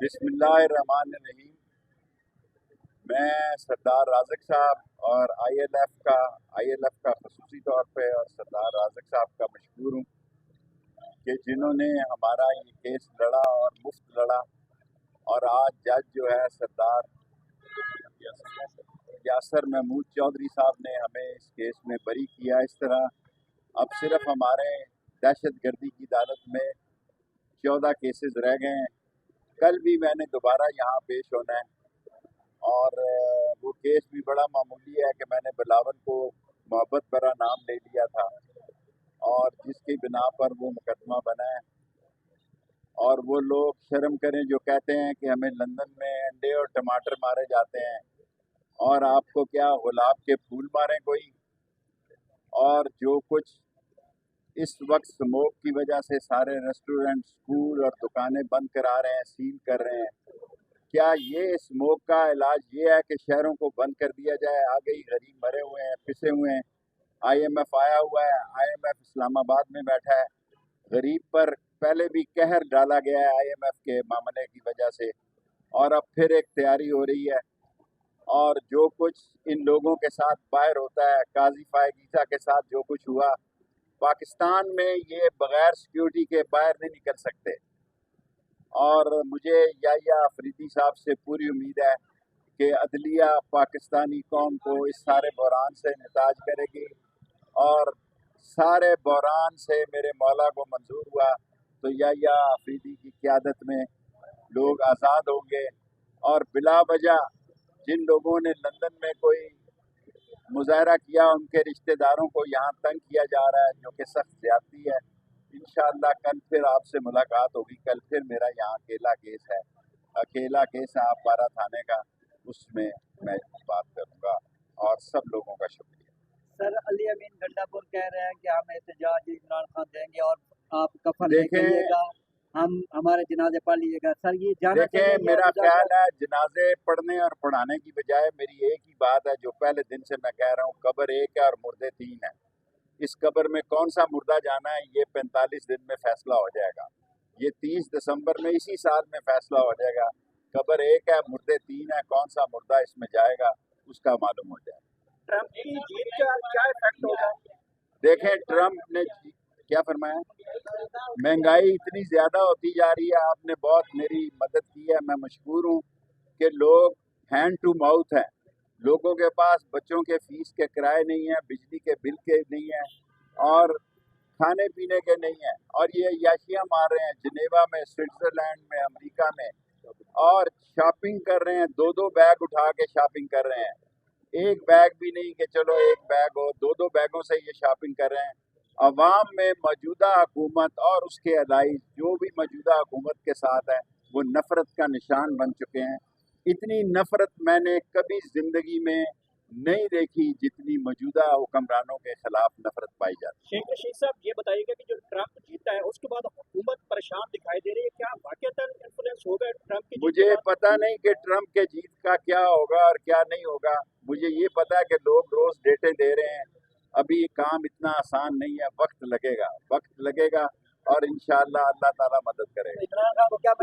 बिस्मिल्लाहिर्रहमानिर्रहीम। मैं सरदार राज़िक साहब और आईएलएफ का खसूसी तौर पे और सरदार राज़िक साहब का मशकूर हूँ कि जिन्होंने हमारा ये केस लड़ा और मुफ्त लड़ा। और आज जज जो है सरदार यासर महमूद चौधरी साहब ने हमें इस केस में बरी किया। इस तरह अब सिर्फ हमारे दहशत गर्दी की अदालत में 14 केसेस रह गए हैं। कल भी मैंने दोबारा यहाँ पेश होना है और वो केस भी बड़ा मामूली है कि मैंने बिलावल को मोहब्बत भरा नाम ले लिया था और जिसकी बिना पर वो मुकदमा बना है। और वो लोग शर्म करें जो कहते हैं कि हमें लंदन में अंडे और टमाटर मारे जाते हैं और आपको क्या गुलाब के फूल मारें कोई। और जो कुछ इस वक्त स्मोक की वजह से सारे रेस्टोरेंट, स्कूल और दुकानें बंद करा रहे हैं, सील कर रहे हैं, क्या ये स्मोक का इलाज ये है कि शहरों को बंद कर दिया जाए? आगे ही गरीब मरे हुए हैं, पिसे हुए हैं। आईएमएफ आया हुआ है, आईएमएफ इस्लामाबाद में बैठा है। गरीब पर पहले भी कहर डाला गया है आईएमएफ के मामले की वजह से और अब फिर एक तैयारी हो रही है। और जो कुछ इन लोगों के साथ बाहर होता है, काजी फायगीसा के साथ जो कुछ हुआ पाकिस्तान में, ये बगैर सिक्योरिटी के बाहर नहीं निकल सकते। और मुझे याहिया अफरीदी साहब से पूरी उम्मीद है कि अदलिया पाकिस्तानी कौम को इस सारे बहरान से निताज करेगी और सारे बहरान से मेरे मौला को मंजूर हुआ तो याहिया अफरीदी की क़यादत में लोग आज़ाद होंगे। और बिला वजह जिन लोगों ने लंदन में कोई मुजाहरा किया, उनके रिश्तेदारों को यहाँ तंग किया जा रहा है, जो कि सख्त ज़्यादती है। इंशाअल्लाह कल फिर आपसे मुलाकात होगी। कल फिर मेरा यहाँ अकेला केस है आप बारा थाने का, उसमें मैं बात करूँगा। और सब लोगों का शुक्रिया। सर, अली अमीन गंडापुर कह रहे हैं कि हम एहतजाज इमरान खान देंगे और आप कफन देखें, लेके हम हमारे जनाजे पढ़ लीजिएगा। सर ये जाना चाहिए। मेरा ख्याल है जनाजे पढ़ने और पढ़ाने की बजाय मेरी एक ही बात है जो पहले दिन से मैं कह रहा हूँ, कब्र एक है और मुर्दे 3 हैं। इस कब्र में कौन सा मुर्दा जाना है ये 45 दिन में फैसला हो जाएगा। ये 30 दिसंबर में इसी साल में फैसला हो जाएगा। कब्र एक है, मुर्दे 3 है, कौन सा मुर्दा इसमें जाएगा उसका मालूम हो जाएगा। ट्रम्प की जीत का क्या इफेक्ट होगा? देखें, ट्रम्प ने क्या फरमाया, महंगाई इतनी ज़्यादा होती जा रही है। आपने बहुत मेरी मदद की है, मैं मशकूर हूँ कि लोग हैंड टू माउथ हैं। लोगों के पास बच्चों के फीस के किराए नहीं है, बिजली के बिल के नहीं है और खाने पीने के नहीं है। और ये याशियाँ मार रहे हैं जिनेवा में, स्विट्ज़रलैंड में, अमेरिका में, और शॉपिंग कर रहे हैं। 2-2 बैग उठा के शॉपिंग कर रहे हैं। एक बैग भी नहीं कि चलो एक बैग हो, 2-2 बैगों से ये शॉपिंग कर रहे हैं। अवाम में मौजूदा हुकूमत और उसके अलाइज जो भी मौजूदा हुकूमत के साथ है वो नफ़रत का निशान बन चुके हैं। इतनी नफ़रत मैंने कभी ज़िंदगी में नहीं देखी जितनी मौजूदा हुक्मरानों के खिलाफ नफ़रत पाई जाती है। शेख रशीद साहब, ये बताइएगा कि जो ट्रम्प जीता है उसके बाद हुकूमत परेशान दिखाई दे रही है, क्या वाकईतन इन्फ्लुएंस होगा ट्रम्प की? मुझे पता नहीं कि ट्रम्प के जीत का क्या होगा और क्या नहीं होगा। मुझे ये पता है कि लोग रोज़ डेटे दे रहे हैं। अभी काम इतना आसान नहीं है, वक्त लगेगा और इंशाअल्लाह अल्लाह ताला मदद करेगा। इमरान खान को क्या